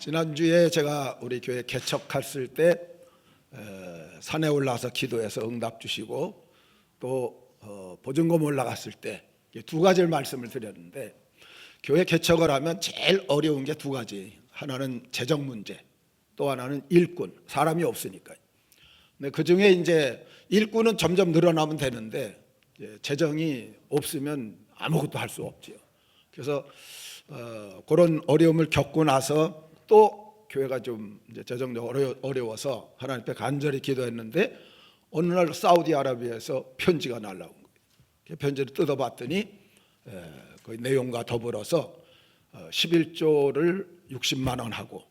지난주에 제가 우리 교회 개척했을 때 산에 올라가서 기도해서 응답 주시고 또 보증금 올라갔을 때 두 가지를 말씀을 드렸는데, 교회 개척을 하면 제일 어려운 게 두 가지. 하나는 재정 문제, 또 하나는 일꾼, 사람이 없으니까요. 근데 그 중에 이제 일꾼은 점점 늘어나면 되는데 재정이 없으면 아무것도 할 수 없죠. 그래서 그런 어려움을 겪고 나서 또 교회가 좀 이제 재정적으로 어려워서 하나님 앞에 간절히 기도했는데, 어느 날 사우디아라비아에서 편지가 날라온 거예요. 그 편지를 뜯어봤더니 그 내용과 더불어서 11조를 60만 원 하고,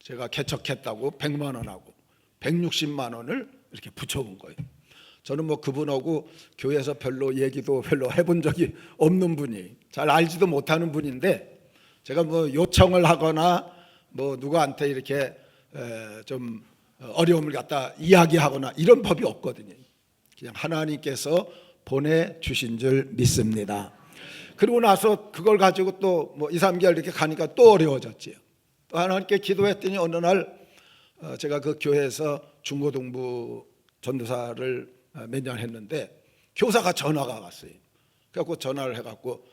제가 개척했다고 100만 원 하고 160만 원을 이렇게 붙여온 거예요. 저는 뭐 그분하고 교회에서 별로 얘기도 별로 해본 적이 없는 분이, 잘 알지도 못하는 분인데, 제가 뭐 요청을 하거나 뭐 누구한테 이렇게 좀 어려움을 갖다 이야기하거나 이런 법이 없거든요. 그냥 하나님께서 보내주신 줄 믿습니다. 그리고 나서 그걸 가지고 또 뭐 2, 3개월 이렇게 가니까 또 어려워졌지요. 또 하나님께 기도했더니 어느 날 제가 그 교회에서 중고등부 전도사를 몇 년 했는데 교사가 전화가 왔어요. 그래갖고 전화를 해갖고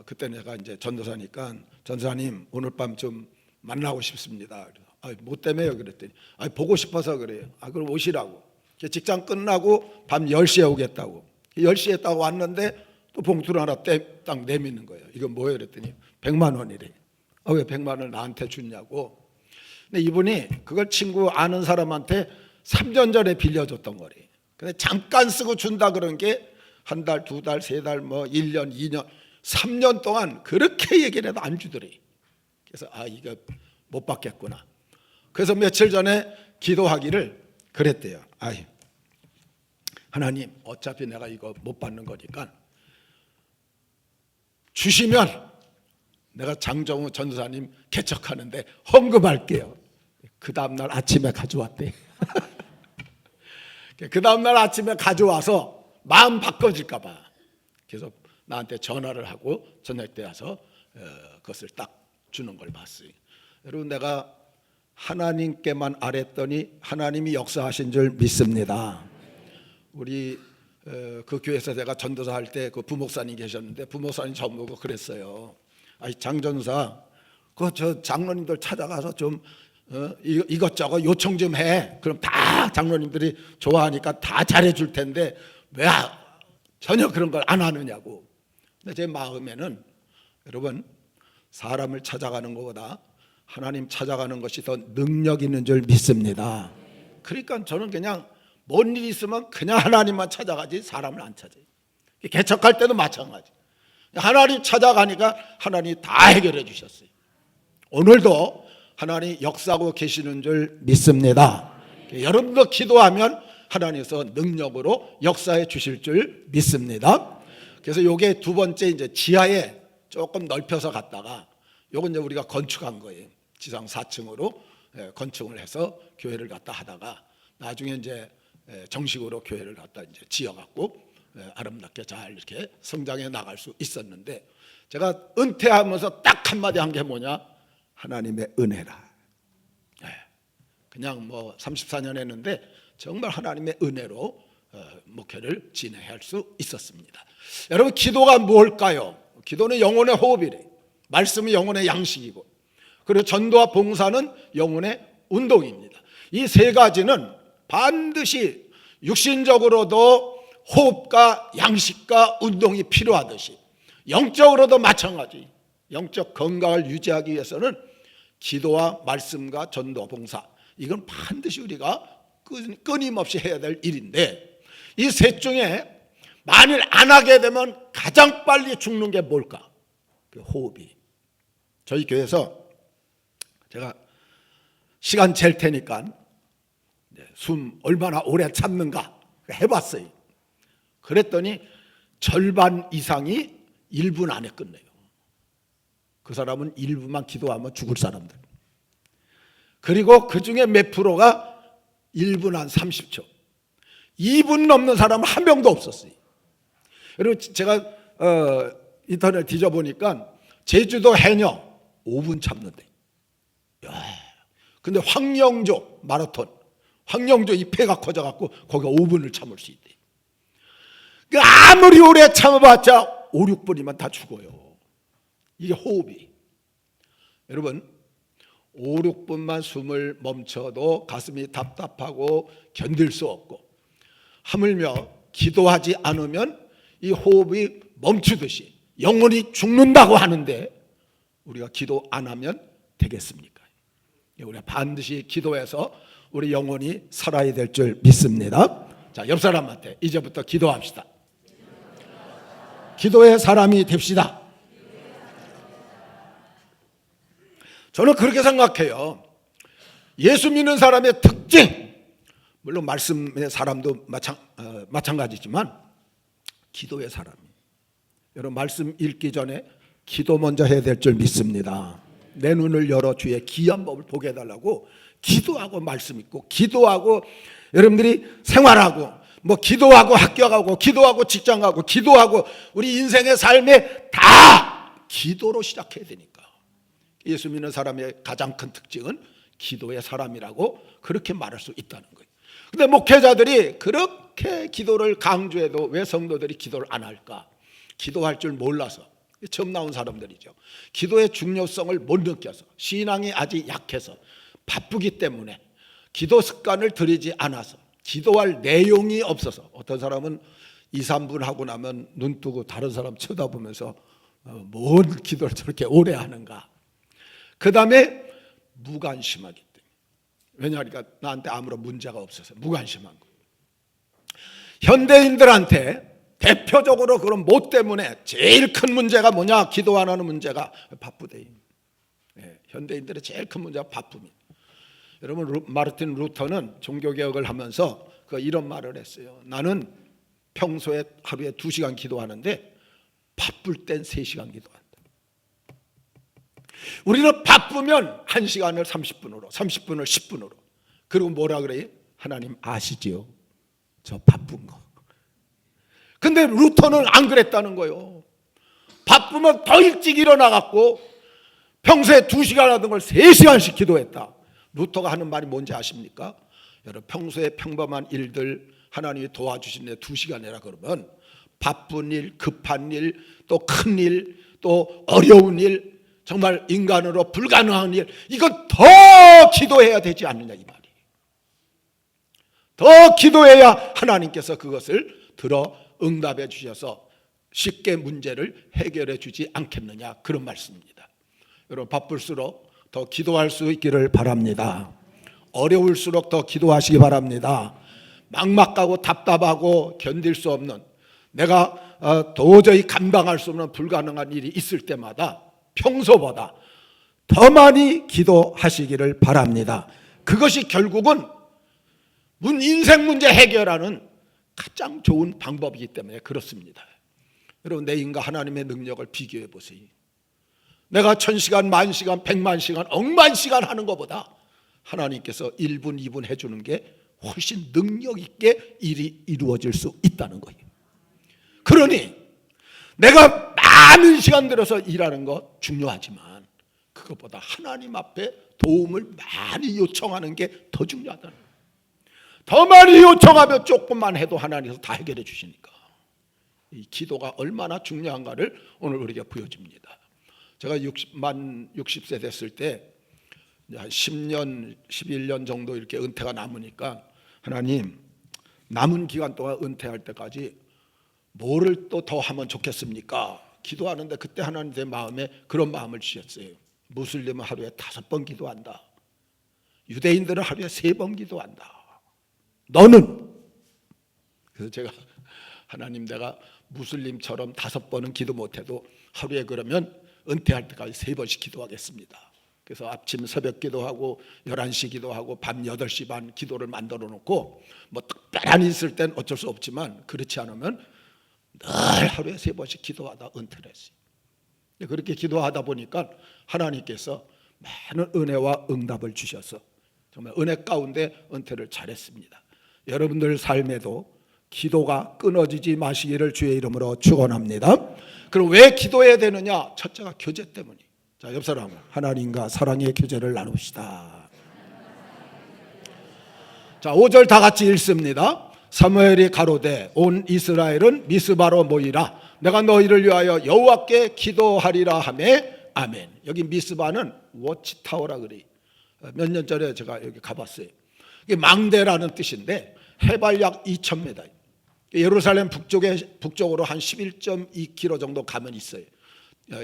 그때 내가 이제 전도사니까, 전도사님 오늘 밤 좀 만나고 싶습니다. 뭐 때문에요? 그랬더니 보고 싶어서 그래요. 그럼 오시라고. 직장 끝나고 밤 10시에 오겠다고. 10시에 딱 왔는데 또 봉투를 하나 딱 내미는 거예요. 이건 뭐예요? 그랬더니 100만 원이래. 왜 100만 원을 나한테 줬냐고. 근데 이분이 그걸 친구 아는 사람한테 3년 전에 빌려줬던 거래요. 근데 잠깐 쓰고 준다 그런 게 한 달, 두 달, 세 달, 뭐 1년, 2년, 3년 동안 그렇게 얘기를 해도 안 주더래. 그래서 이거 못 받겠구나. 그래서 며칠 전에 기도하기를 그랬대요. 하나님, 어차피 내가 이거 못 받는 거니까 주시면 내가 장정우 전도사님 개척하는데 헌금할게요. 그 다음날 아침에 가져왔대. 그 다음날 아침에 가져와서 마음 바꿔질까 봐 그래서 나한테 전화를 하고 저녁 때 와서 그것을 딱 주는 걸 봤어요. 여러분, 내가 하나님께만 아랬더니 하나님이 역사하신 줄 믿습니다. 우리 그 교회에서 제가 전도사 할 때 그 부목사님 계셨는데, 부목사님 처음 보고 그랬어요. 장전사, 그 저 장로님들 찾아가서 좀 이것저것 요청 좀 해. 그럼 다 장로님들이 좋아하니까 다 잘해줄 텐데 왜 전혀 그런 걸 안 하느냐고. 근데 제 마음에는, 여러분, 사람을 찾아가는 것보다 하나님 찾아가는 것이 더 능력 있는 줄 믿습니다. 그러니까 저는 그냥 뭔 일이 있으면 그냥 하나님만 찾아가지 사람을 안 찾아요. 개척할 때도 마찬가지. 하나님 찾아가니까 하나님이 다 해결해 주셨어요. 오늘도 하나님 역사하고 계시는 줄 믿습니다. 여러분도 기도하면 하나님께서 능력으로 역사해 주실 줄 믿습니다. 그래서 요게 두 번째, 이제 지하에 조금 넓혀서 갔다가 요건 이제 우리가 건축한 거예요. 지상 4층으로 건축을 해서 교회를 갖다 하다가 나중에 이제 정식으로 교회를 갖다 이제 지어갖고 아름답게 잘 이렇게 성장해 나갈 수 있었는데, 제가 은퇴하면서 딱 한마디 한 게 뭐냐? 하나님의 은혜라. 그냥 뭐 34년 했는데 정말 하나님의 은혜로 목회를 진행할 수 있었습니다. 여러분, 기도가 뭘까요? 기도는 영혼의 호흡이래. 말씀은 영혼의 양식이고, 그리고 전도와 봉사는 영혼의 운동입니다. 이 세 가지는 반드시 육신적으로도 호흡과 양식과 운동이 필요하듯이 영적으로도 마찬가지. 영적 건강을 유지하기 위해서는 기도와 말씀과 전도, 봉사, 이건 반드시 우리가 끊임없이 해야 될 일인데, 이 셋 중에 만일 안 하게 되면 가장 빨리 죽는 게 뭘까? 그 호흡이. 저희 교회에서 제가 시간 잴 테니까 숨 얼마나 오래 참는가 해봤어요. 그랬더니 절반 이상이 1분 안에 끝내요. 그 사람은 1분만 기도하면 죽을 사람들. 그리고 그 중에 몇 프로가 1분 한 30초. 2분 넘는 사람은 한 명도 없었어요. 여러분, 제가 인터넷 뒤져보니까 제주도 해녀 5분 참는데. 야, 근데 황영조 마라톤, 황영조 이 폐가 커져갖고 거기가 5분을 참을 수 있대. 아무리 오래 참아봤자 5, 6분이면 다 죽어요. 이게 호흡이. 여러분 5, 6분만 숨을 멈춰도 가슴이 답답하고 견딜 수 없고, 하물며 기도하지 않으면 이 호흡이 멈추듯이 영혼이 죽는다고 하는데 우리가 기도 안 하면 되겠습니까? 우리가 반드시 기도해서 우리 영혼이 살아야 될 줄 믿습니다. 자, 옆 사람한테 이제부터 기도합시다. 기도의 사람이 됩시다. 저는 그렇게 생각해요. 예수 믿는 사람의 특징, 물론 말씀의 사람도 마찬가지지만 기도의 사람. 여러분 말씀 읽기 전에 기도 먼저 해야 될 줄 믿습니다. 내 눈을 열어 주의 귀한 법을 보게 해달라고 기도하고 말씀 읽고, 기도하고 여러분들이 생활하고, 뭐 기도하고 학교 가고, 기도하고 직장 가고, 기도하고 우리 인생의 삶에 다 기도로 시작해야 되니까. 예수 믿는 사람의 가장 큰 특징은 기도의 사람이라고 그렇게 말할 수 있다는 거예요. 근데 목회자들이 그렇게 기도를 강조해도 왜 성도들이 기도를 안 할까? 기도할 줄 몰라서, 처음 나온 사람들이죠. 기도의 중요성을 못 느껴서, 신앙이 아직 약해서, 바쁘기 때문에, 기도 습관을 들이지 않아서, 기도할 내용이 없어서. 어떤 사람은 2, 3분 하고 나면 눈 뜨고 다른 사람 쳐다보면서 뭔 기도를 저렇게 오래 하는가. 그 다음에 무관심하기 때문에. 왜냐하니까 나한테 아무런 문제가 없어서 무관심한 거예요. 현대인들한테 대표적으로 그런 못 때문에 제일 큰 문제가 뭐냐? 기도 안 하는 문제가 바쁘대. 현대인들의 제일 큰 문제가 바쁨이에요. 여러분 마르틴 루터는 종교개혁을 하면서 이런 말을 했어요. 나는 평소에 하루에 2시간 기도하는데 바쁠 땐 3시간 기도한다. 우리는 바쁘면 1시간을 30분으로, 30분을 10분으로. 그리고 뭐라 그래요? 하나님 아시지요? 저 바쁜 거. 근데 루터는 안 그랬다는 거예요. 바쁘면 더 일찍 일어나갖고 평소에 2시간 하던 걸 3시간씩 기도했다. 루터가 하는 말이 뭔지 아십니까? 여러분 평소에 평범한 일들 하나님이 도와주시는데 2시간이라 그러면 바쁜 일, 급한 일, 또 큰 일, 또 어려운 일, 정말 인간으로 불가능한 일, 이건 더 기도해야 되지 않느냐 이 말이에요. 더 기도해야 하나님께서 그것을 들어 응답해 주셔서 쉽게 문제를 해결해 주지 않겠느냐, 그런 말씀입니다. 여러분 바쁠수록 더 기도할 수 있기를 바랍니다. 어려울수록 더 기도하시기 바랍니다. 막막하고 답답하고 견딜 수 없는, 내가 도저히 감당할 수 없는 불가능한 일이 있을 때마다 평소보다 더 많이 기도하시기를 바랍니다. 그것이 결국은 인생 문제 해결하는 가장 좋은 방법이기 때문에 그렇습니다. 여러분 내 인과 하나님의 능력을 비교해 보세요. 내가 1000시간, 10,000시간, 1,000,000시간, 억만 시간 하는 것보다 하나님께서 1분, 2분 해주는 게 훨씬 능력 있게 일이 이루어질 수 있다는 거예요. 그러니 내가 많은 시간 들여서 일하는 거 중요하지만 그것보다 하나님 앞에 도움을 많이 요청하는 게 더 중요하다는 거예요. 더 많이 요청하면 조금만 해도 하나님께서 다 해결해 주시니까 이 기도가 얼마나 중요한가를 오늘 우리가 보여줍니다. 제가 60세 됐을 때 한 10년, 11년 정도 이렇게 은퇴가 남으니까 하나님 남은 기간 동안 은퇴할 때까지 뭐를 또 더 하면 좋겠습니까? 기도하는데 그때 하나님 제 마음에 그런 마음을 주셨어요. 무슬림은 하루에 5번 기도한다. 유대인들은 하루에 3번 기도한다. 너는? 그래서 제가 하나님 내가 무슬림처럼 5번은 기도 못해도 하루에 그러면 은퇴할 때까지 3번씩 기도하겠습니다. 그래서 아침 새벽 기도하고 11시 기도하고 밤 8시 반 기도를 만들어 놓고 뭐 특별한 일이 있을 땐 어쩔 수 없지만 그렇지 않으면 늘 하루에 3번씩 기도하다 은퇴를 했어요. 그렇게 기도하다 보니까 하나님께서 많은 은혜와 응답을 주셔서 정말 은혜 가운데 은퇴를 잘했습니다. 여러분들 삶에도 기도가 끊어지지 마시기를 주의 이름으로 축원합니다. 그럼 왜 기도해야 되느냐? 첫째가 교제 때문이에요. 자, 옆 사람 하나님과 사랑의 교제를 나눕시다. 자, 5절 다 같이 읽습니다. 사무엘이 가로되 온 이스라엘은 미스바로 모이라. 내가 너희를 위하여 여호와께 기도하리라 하매 아멘. 여기 미스바는 워치타워라 그래요. 몇 년 전에 제가 여기 가봤어요. 이게 망대라는 뜻인데 해발 약 2,000m. 예루살렘 북쪽으로 한 11.2km 정도 가면 있어요.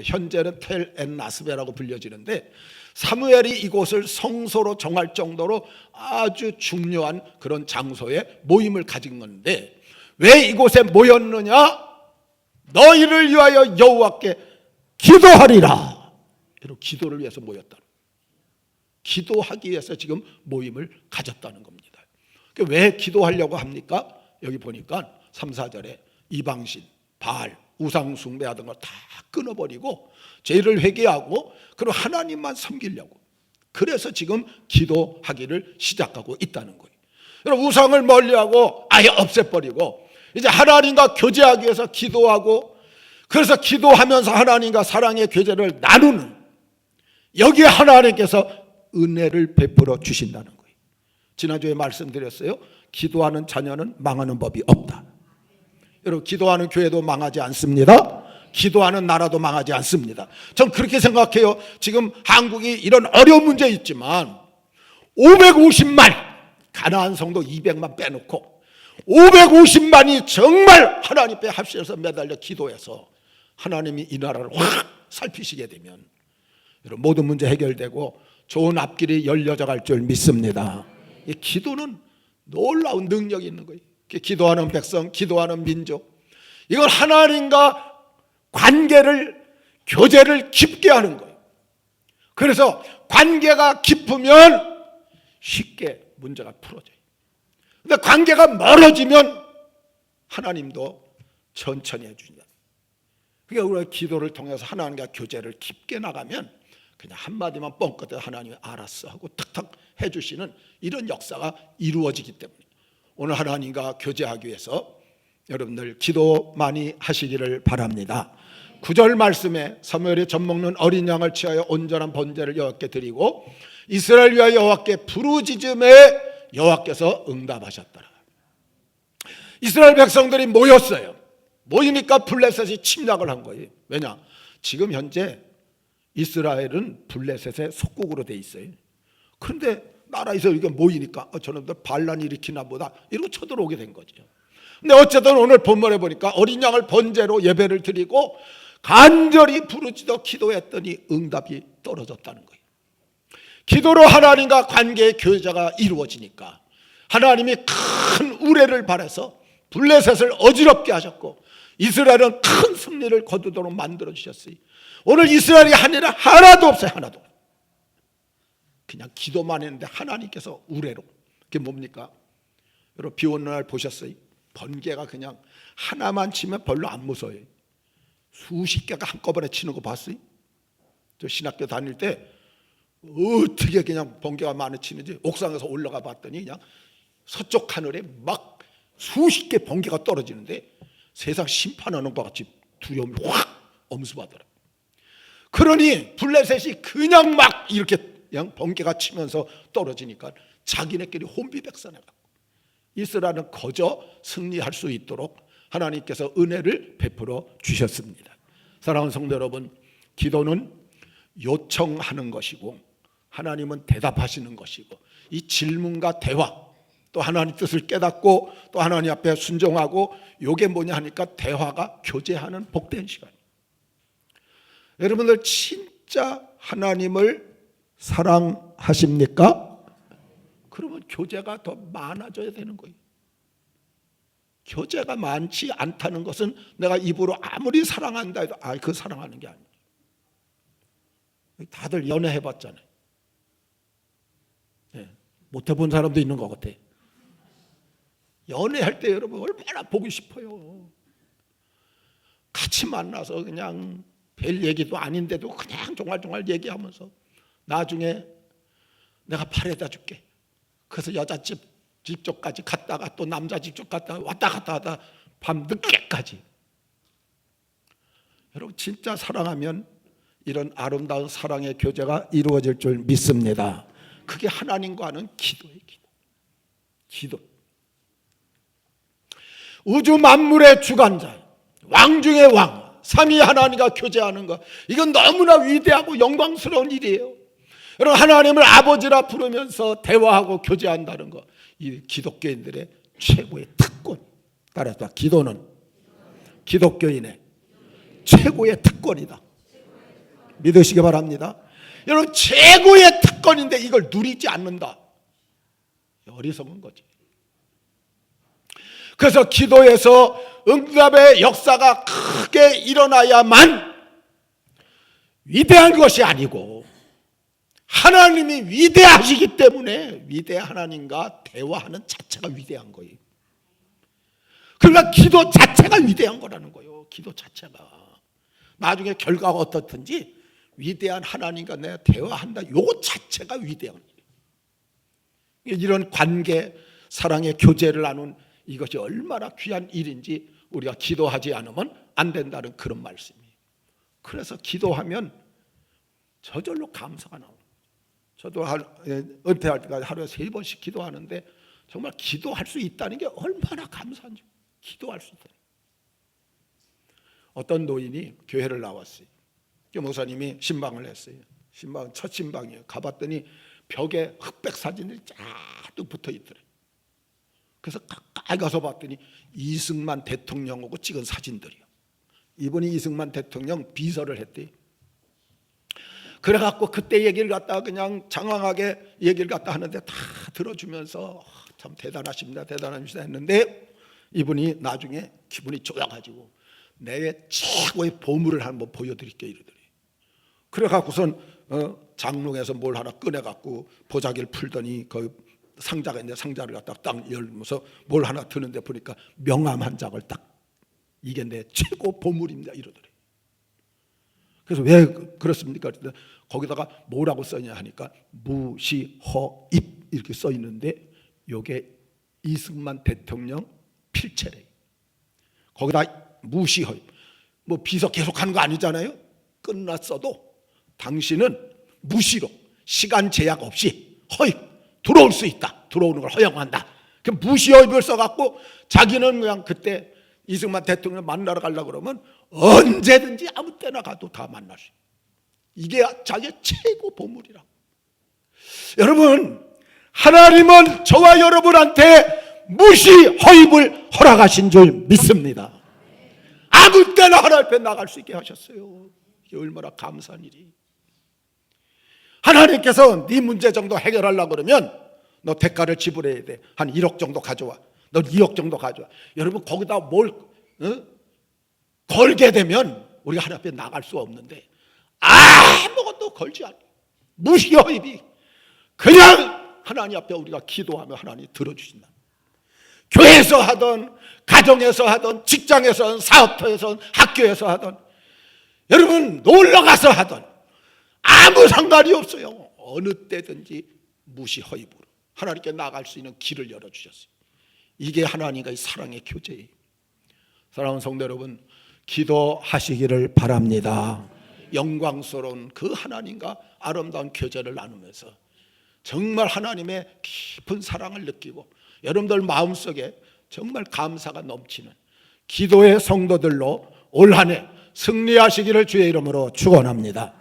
현재는 텔 엔 나스베라고 불려지는데 사무엘이 이곳을 성소로 정할 정도로 아주 중요한 그런 장소에 모임을 가진 건데 왜 이곳에 모였느냐? 너희를 위하여 여호와께 기도하리라. 이런 기도를 위해서 모였다. 기도하기 위해서 지금 모임을 가졌다는 겁니다. 왜 기도하려고 합니까? 여기 보니까 3, 4절에 이방신, 바알, 우상 숭배하던 걸 다 끊어버리고 죄를 회개하고 그리고 하나님만 섬기려고, 그래서 지금 기도하기를 시작하고 있다는 거예요. 여러분, 우상을 멀리하고 아예 없애버리고 이제 하나님과 교제하기 위해서 기도하고, 그래서 기도하면서 하나님과 사랑의 교제를 나누는, 여기에 하나님께서 은혜를 베풀어 주신다는 거예요. 지난주에 말씀드렸어요. 기도하는 자녀는 망하는 법이 없다. 여러분, 기도하는 교회도 망하지 않습니다. 기도하는 나라도 망하지 않습니다. 전 그렇게 생각해요. 지금 한국이 이런 어려운 문제 있지만 550만, 가나안 성도 200만 빼놓고 550만이 정말 하나님 앞에 합심해서 매달려 기도해서 하나님이 이 나라를 확 살피시게 되면 여러분, 모든 문제 해결되고 좋은 앞길이 열려져 갈 줄 믿습니다. 이 기도는 놀라운 능력이 있는 거예요. 기도하는 백성, 기도하는 민족, 이건 하나님과 관계를, 교제를 깊게 하는 거예요. 그래서 관계가 깊으면 쉽게 문제가 풀어져요. 근데 관계가 멀어지면 하나님도 천천히 해주신다. 그러니까 우리가 기도를 통해서 하나님과 교제를 깊게 나가면 그냥 한마디만 뻥끗해 하나님이 알았어 하고 탁탁 해주시는 이런 역사가 이루어지기 때문에 오늘 하나님과 교제하기 위해서 여러분들 기도 많이 하시기를 바랍니다. 9절 말씀에 사무엘이 젖먹는 어린 양을 취하여 온전한 번제를 여호와께 드리고 이스라엘 위하여 여호와께 부르짖음에 여호와께서 응답하셨더라. 이스라엘 백성들이 모였어요. 모이니까 블레셋이 침략을 한 거예요. 왜냐? 지금 현재 이스라엘은 블레셋의 속국으로 돼 있어요. 그런데 나라에서 이렇게 모이니까 저놈들 반란 일으키나 보다 이러고 쳐들어오게 된 거죠. 근데 어쨌든 오늘 본문에 보니까 어린 양을 번제로 예배를 드리고 간절히 부르짖어 기도했더니 응답이 떨어졌다는 거예요. 기도로 하나님과 관계의 교제가 이루어지니까 하나님이 큰 우레를 발해서 블레셋을 어지럽게 하셨고 이스라엘은 큰 승리를 거두도록 만들어 주셨어요. 오늘 이스라엘이 한 일은 하나도 없어요. 하나도. 그냥 기도만 했는데 하나님께서 우레로. 그게 뭡니까? 여러분, 비 오는 날 보셨어요? 번개가 그냥 하나만 치면 별로 안 무서워요. 수십 개가 한꺼번에 치는 거 봤어요? 저 신학교 다닐 때 어떻게 그냥 번개가 많이 치는지 옥상에서 올라가 봤더니 그냥 서쪽 하늘에 막 수십 개 번개가 떨어지는데 세상 심판하는 것 같이 두려움이 확 엄습하더라고요. 그러니 블레셋이 그냥 막 이렇게 그냥 번개가 치면서 떨어지니까 자기네끼리 혼비백산해가고 이스라엘은 거저 승리할 수 있도록 하나님께서 은혜를 베풀어 주셨습니다. 사랑하는 성도 여러분, 기도는 요청하는 것이고 하나님은 대답하시는 것이고 이 질문과 대화, 또 하나님 뜻을 깨닫고 또 하나님 앞에 순종하고, 이게 뭐냐 하니까 대화가 교제하는 복된 시간이에요. 여러분들 진짜 하나님을 사랑하십니까? 그러면 교제가 더 많아져야 되는 거예요. 교제가 많지 않다는 것은 내가 입으로 아무리 사랑한다 해도 그 사랑하는 게 아니에요. 다들 연애해봤잖아요. 네, 못 해본 사람도 있는 것 같아요. 연애할 때 여러분 얼마나 보고 싶어요. 같이 만나서 그냥 별 얘기도 아닌데도 그냥 종알종알 얘기하면서 나중에 내가 팔에다 줄게. 그래서 여자 집 쪽까지 갔다가 또 남자 집 쪽 갔다가 왔다 갔다 하다 밤 늦게까지. 여러분, 진짜 사랑하면 이런 아름다운 사랑의 교제가 이루어질 줄 믿습니다. 그게 하나님과 하는 기도예요. 기도. 기도. 우주 만물의 주관자, 왕 중의 왕, 삼위 하나님과 교제하는 것, 이건 너무나 위대하고 영광스러운 일이에요. 여러분, 하나님을 아버지라 부르면서 대화하고 교제한다는 것, 이 기독교인들의 최고의 특권. 따라서 기도는 기독교인의 최고의 특권이다. 믿으시기 바랍니다. 여러분, 최고의 특권인데 이걸 누리지 않는다. 어리석은 거지. 그래서 기도에서 응답의 역사가 크게 일어나야만 위대한 것이 아니고 하나님이 위대하시기 때문에 위대한 하나님과 대화하는 자체가 위대한 거예요. 그러니까 기도 자체가 위대한 거라는 거예요. 기도 자체가. 나중에 결과가 어떻든지 위대한 하나님과 내가 대화한다. 요거 자체가 위대한 거예요. 이런 관계, 사랑의 교제를 나눈 이것이 얼마나 귀한 일인지 우리가 기도하지 않으면 안 된다는 그런 말씀이에요. 그래서 기도하면 저절로 감사가 나옵니다. 저도 은퇴할 때까지 하루에 3번씩 기도하는데 정말 기도할 수 있다는 게 얼마나 감사한지. 기도할 수 있다는. 어떤 노인이 교회를 나왔어요. 목사님이 신방을 했어요. 신방, 첫 신방이에요. 가봤더니 벽에 흑백 사진들이 쫙 붙어 있더래요. 그래서 가까이 가서 봤더니 이승만 대통령하고 찍은 사진들이요. 이분이 이승만 대통령 비서를 했대요. 그래갖고 그때 얘기를 갖다가 그냥 장황하게 얘기를 갖다 하는데 다 들어주면서 참 대단하십니다, 대단하십니다 했는데 이분이 나중에 기분이 좋아가지고 내 최고의 보물을 한번 보여드릴게요 이러더래요. 그래갖고선 장롱에서 뭘 하나 꺼내갖고 보자기를 풀더니 그 상자가 있는데 상자를 갖다 딱 열면서 뭘 하나 드는데 보니까 명함 한 장을 딱, 이게 내 최고 보물입니다 이러더래요. 그래서 왜 그렇습니까? 거기다가 뭐라고 써있냐 하니까 무시허입 이렇게 써 있는데 요게 이승만 대통령 필체래요. 거기다 무시허입, 뭐 비서 계속하는 거 아니잖아요. 끝났어도 당신은 무시로 시간 제약 없이 허입 들어올 수 있다. 들어오는 걸 허용한다. 그 무시허입을 써갖고 자기는 그냥 그때 이승만 대통령 만나러 가려고 그러면 언제든지 아무 때나 가도 다 만날 수 있어요. 이게 자기의 최고 보물이라고. 여러분, 하나님은 저와 여러분한테 무시 허입을 허락하신 줄 믿습니다. 아무 때나 하나님 앞에 나갈 수 있게 하셨어요. 이게 얼마나 감사한 일이. 하나님께서 네 문제 정도 해결하려고 그러면 너 대가를 지불해야 돼. 한 1억 정도 가져와. 너 2억 정도 가져와. 여러분, 거기다 뭘 걸게 되면 우리가 하나님 앞에 나갈 수 없는데 아무것도 걸지 않아요. 무시허입이 그냥 하나님 앞에 우리가 기도하면 하나님이 들어주신다. 교회에서 하든 가정에서 하든 직장에서 하든 사업터에서 하든 학교에서 하든 여러분 놀러가서 하든 아무 상관이 없어요. 어느 때든지 무시허입으로 하나님께 나갈 수 있는 길을 열어주셨어요. 이게 하나님과의 사랑의 교제예요. 사랑하는 성도 여러분, 기도하시기를 바랍니다. 영광스러운 그 하나님과 아름다운 교제를 나누면서 정말 하나님의 깊은 사랑을 느끼고 여러분들 마음속에 정말 감사가 넘치는 기도의 성도들로 올 한 해 승리하시기를 주의 이름으로 축원합니다.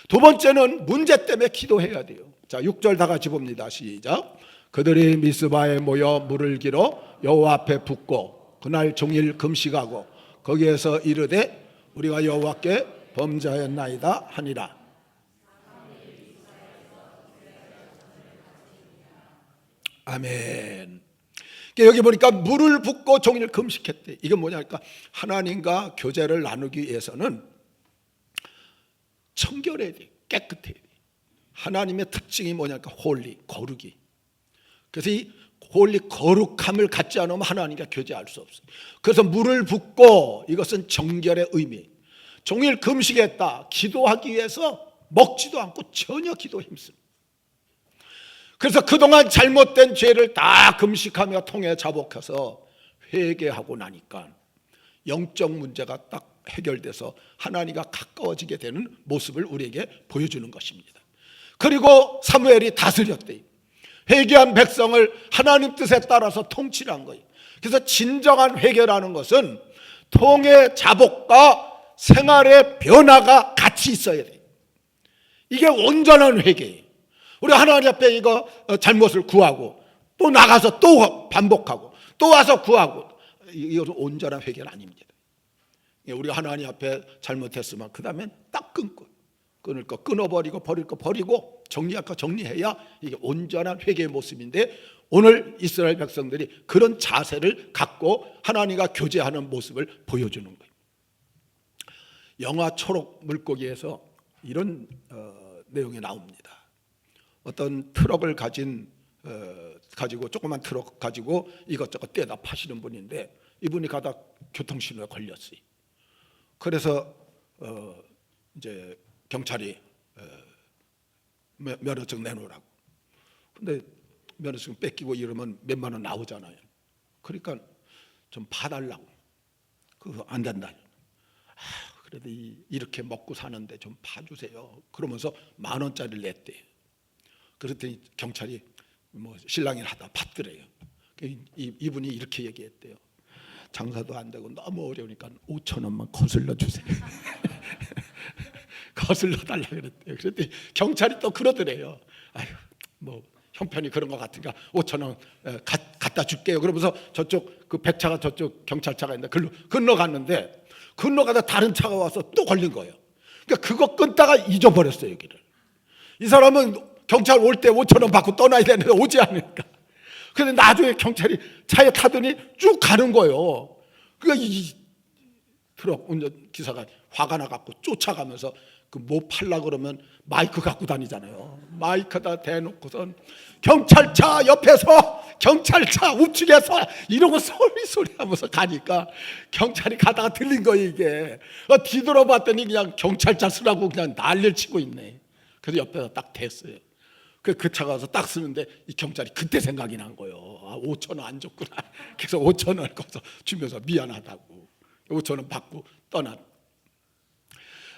두 번째는 문제 때문에 기도해야 돼요. 자, 6절 다 같이 봅니다. 시작. 그들이 미스바에 모여 물을 길어 여호와 앞에 붓고 그날 종일 금식하고 거기에서 이르되 우리가 여호와께 범죄하였나이다 하니라. 아멘. 여기 보니까 물을 붓고 종일 금식했대. 이게 뭐냐니까 하나님과 교제를 나누기 위해서는 청결해야 돼. 깨끗해야 돼. 하나님의 특징이 뭐냐니까 홀리, 거룩이. 그래서 이 홀리, 거룩함을 갖지 않으면 하나님과 교제할 수 없어요. 그래서 물을 붓고 이것은 정결의 의미. 종일 금식했다. 기도하기 위해서 먹지도 않고 전혀 기도에 힘씁니다. 그래서 그동안 잘못된 죄를 다 금식하며 통해 자복해서 회개하고 나니까 영적 문제가 딱 해결돼서 하나님과 가까워지게 되는 모습을 우리에게 보여주는 것입니다. 그리고 사무엘이 다스렸대요. 회개한 백성을 하나님 뜻에 따라서 통치한 거예요. 그래서 진정한 회개라는 것은 통의 자복과 생활의 변화가 같이 있어야 돼요. 이게 온전한 회개예요. 우리 하나님 앞에 이거 잘못을 구하고 또 나가서 또 반복하고 또 와서 구하고, 이것은 온전한 회개는 아닙니다. 우리 하나님 앞에 잘못했으면 그 다음엔 딱 끊을 거 끊어버리고, 버릴 거 버리고, 정리할 거 정리해야 이게 온전한 회개의 모습인데, 오늘 이스라엘 백성들이 그런 자세를 갖고 하나님과 교제하는 모습을 보여주는 거예요. 영화 초록 물고기에서 이런 내용이 나옵니다. 어떤 트럭을 가지고 조그만 트럭 가지고 이것저것 떼다 파시는 분인데, 이분이 가다 교통신호에 걸렸어요. 그래서 이제 경찰이 면허증 내놓으라고. 근데 면허증 뺏기고 이러면 몇만 원 나오잖아요. 그러니까 좀 봐달라고. 그거 안 된다. 그래도 이렇게 먹고 사는데 좀 봐주세요. 그러면서 10,000원짜리를 냈대요. 그랬더니 경찰이 뭐 실랑이를 하다 봤더래요. 이분이 이렇게 얘기했대요. 장사도 안 되고 너무 어려우니까 5,000원만 거슬러 주세요. 거슬러 달라 그랬대요. 그랬더니 경찰이 또 그러더래요. 아유, 뭐 형편이 그런 것 같으니까 5,000원 갖다 줄게요. 그러면서 저쪽 그 백차가 저쪽 경찰차가 있는데 글로 건너갔는데, 건너가다 다른 차가 와서 또 걸린 거예요. 그러니까 그거 끊다가 잊어버렸어요, 여기를. 이 사람은 경찰 올 때 5,000원 받고 떠나야 되는데 오지 않으니까. 근데 나중에 경찰이 차에 타더니 쭉 가는 거예요. 그러니까 이 트럭 운전기사가 화가 나갖고 쫓아가면서 그 뭐 팔라 그러면 마이크 갖고 다니잖아요. 마이크다 대놓고선 경찰차 옆에서 경찰차 우측에서 이러고 소리 하면서 가니까 경찰이 가다가 들린 거예요, 이게. 뒤돌아봤더니 그냥 경찰차 쓰라고 그냥 난리를 치고 있네. 그래서 옆에서 딱 댔어요. 그 차가 와서 딱 쓰는데 이 경찰이 그때 생각이 난 거예요. 5,000원 안 줬구나. 그래서 5,000원을 거기서 주면서 미안하다고 5,000원 받고 떠난.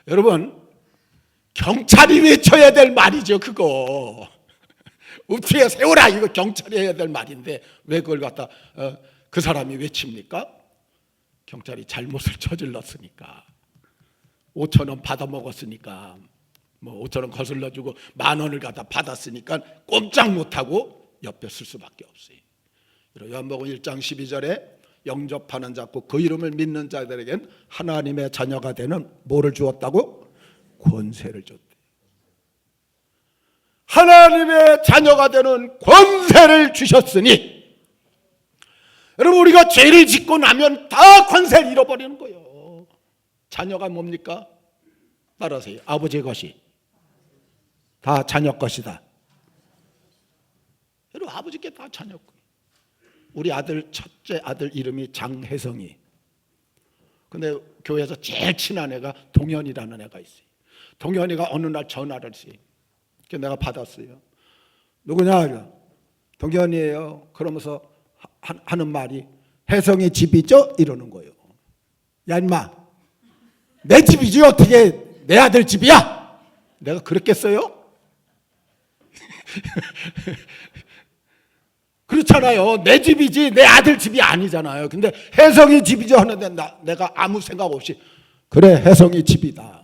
여러분, 경찰이 외쳐야 될 말이죠, 그거. 우측에 세우라, 이거 경찰이 해야 될 말인데 왜 그걸 갖다 그 사람이 외칩니까? 경찰이 잘못을 저질렀으니까, 5,000원 받아 먹었으니까, 뭐 5,000원 거슬러 주고 10,000원을 갖다 받았으니까 꼼짝 못하고 옆에 쓸 수밖에 없어요. 요한복음 1장 12절에 영접하는 자고 그 이름을 믿는 자들에겐 하나님의 자녀가 되는 뭐를 주었다고? 권세를 줬대. 하나님의 자녀가 되는 권세를 주셨으니, 여러분, 우리가 죄를 짓고 나면 다 권세를 잃어버리는 거예요. 자녀가 뭡니까? 따라하세요. 아버지의 것이 다 자녀 것이다. 여러분, 아버지께 다 자녀 거예요. 우리 아들, 첫째 아들 이름이 장혜성이. 근데 교회에서 제일 친한 애가 동현이라는 애가 있어요. 동현이가 어느 날 전화를 했어요. 그래서 내가 받았어요. 누구냐? 동현이에요. 그러면서 하는 말이 혜성이 집이죠? 이러는 거예요. 야, 임마, 내 집이지 어떻게 내 아들 집이야? 내가 그랬겠어요? 그렇잖아요. 내 집이지 내 아들 집이 아니잖아요. 근데 혜성이 집이죠 하는데 내가 아무 생각 없이 그래, 혜성이 집이다.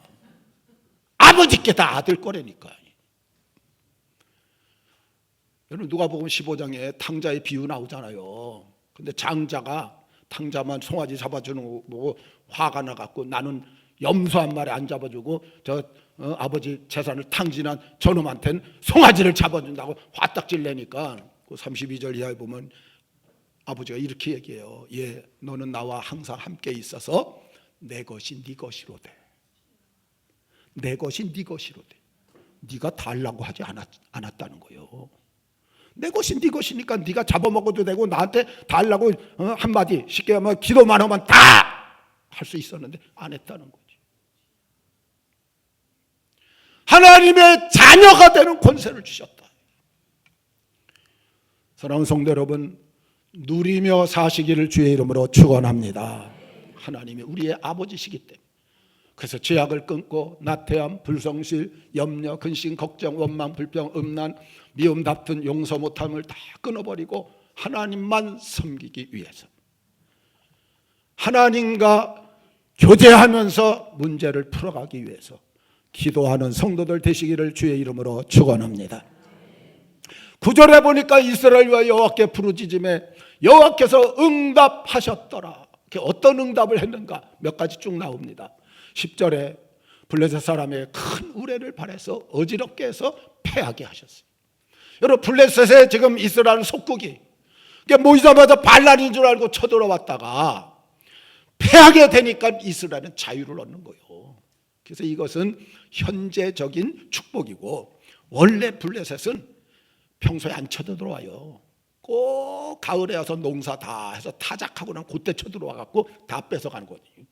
아버지께 다 아들 거라니까. 여러분, 누가복음 15장에 탕자의 비유 나오잖아요. 근데 장자가 탕자만 송아지 잡아주는 거 보고 화가 나갖고 나는 염소 한 마리 안 잡아주고 아버지 재산을 탕진한 저놈한테는 송아지를 잡아준다고 화딱질 내니까 그 32절 이하에 보면 아버지가 이렇게 얘기해요. 예, 너는 나와 항상 함께 있어서 내 것이 네 것이로 돼. 내 것이 네 것이로 돼. 네가 달라고 하지 않았다는 거예요. 내 것이 네 것이니까 네가 잡아먹어도 되고 나한테 달라고 한마디, 쉽게 하면 기도만 하면 다 할 수 있었는데 안 했다는 거지. 하나님의 자녀가 되는 권세를 주셨다. 사랑하는 성도 여러분, 누리며 사시기를 주의 이름으로 축원합니다. 하나님이 우리의 아버지시기 때문에 그래서 죄악을 끊고 나태함, 불성실, 염려, 근심, 걱정, 원망, 불평, 음란, 미움, 다툼, 용서 못함을 다 끊어버리고 하나님만 섬기기 위해서, 하나님과 교제하면서 문제를 풀어가기 위해서 기도하는 성도들 되시기를 주의 이름으로 축원합니다. 9절에 보니까 이스라엘과 여호와께 부르짖음에 여호와께서 응답하셨더라. 어떤 응답을 했는가 몇 가지 쭉 나옵니다. 10절에 블레셋 사람의 큰 우레를 발해서 어지럽게 해서 패하게 하셨어요. 여러분, 블레셋에 지금 이스라엘 속국이 모이자마자 반란인 줄 알고 쳐들어왔다가 패하게 되니까 이스라엘은 자유를 얻는 거예요. 그래서 이것은 현재적인 축복이고, 원래 블레셋은 평소에 안 쳐들어와요. 꼭 가을에 와서 농사 다 해서 타작하고 난 그때 쳐들어와 갖고 다 뺏어가는 거거든요.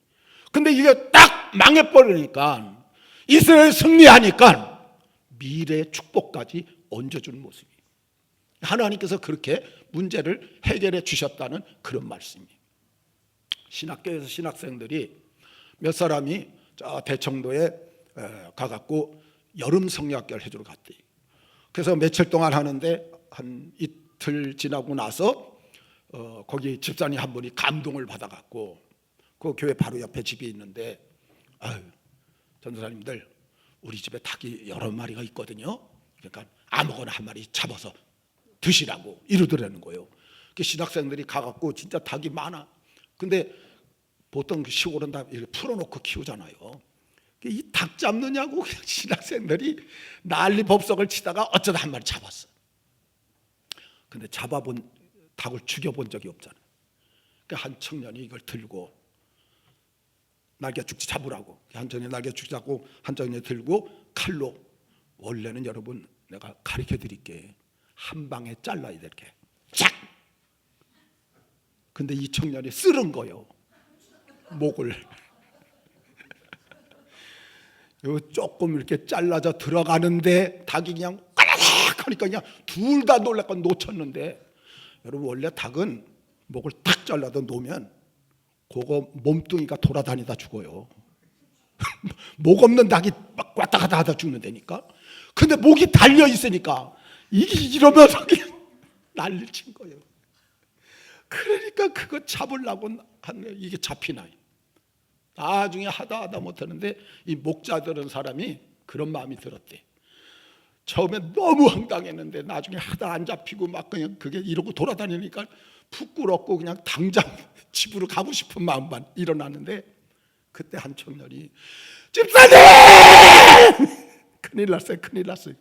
근데 이게 딱 망해버리니까, 이스라엘 승리하니까 미래의 축복까지 얹어주는 모습이에요. 하나님께서 그렇게 문제를 해결해 주셨다는 그런 말씀이에요. 신학교에서 신학생들이 몇 사람이 저 대청도에 가갖고 여름 성리학교를 해주러 갔대요. 그래서 며칠 동안 하는데 한 이틀 지나고 나서 거기 집사님 한 분이 감동을 받아갖고, 그 교회 바로 옆에 집이 있는데, 아유, 전도사님들 우리 집에 닭이 여러 마리가 있거든요. 그러니까 아무거나 한 마리 잡아서 드시라고 이러더라는 거예요. 그 신학생들이 가갖고 진짜 닭이 많아. 근데 보통 시골은 다 이렇게 풀어놓고 키우잖아요. 이 닭 잡느냐고 그냥 신학생들이 난리 법석을 치다가 어쩌다 한 마리 잡았어. 근데 잡아본 닭을 죽여본 적이 없잖아요. 그러니까 한 청년이 이걸 들고 날개죽지 잡으라고, 한 청년이 날개죽지 잡고 한 청년이 들고 칼로, 원래는 여러분 내가 가르쳐 드릴게, 한 방에 잘라야 될 게 쫙. 근데 이 청년이 쓸은 거예요, 목을. 조금 이렇게 잘라져 들어가는데 닭이 그냥 까라락 하니까 그냥 둘 다 놀랄 건 놓쳤는데, 여러분 원래 닭은 목을 탁 잘라서 놓으면 그거 몸뚱이가 돌아다니다 죽어요. 목 없는 닭이 막 왔다 갔다 하다 죽는다니까. 근데 목이 달려 있으니까 이러면서 그냥 난리를 친 거예요. 그러니까 그거 잡으려고 하는, 이게 잡히나요? 나중에 하다 못하는데 이 목자 들은 사람이 그런 마음이 들었대. 처음에 너무 황당했는데 나중에 하다 안 잡히고 막 그냥 그게 이러고 돌아다니니까 부끄럽고 그냥 당장 집으로 가고 싶은 마음만 일어나는데, 그때 한 청년이 집사님! 큰일 났어요, 큰일 났어요.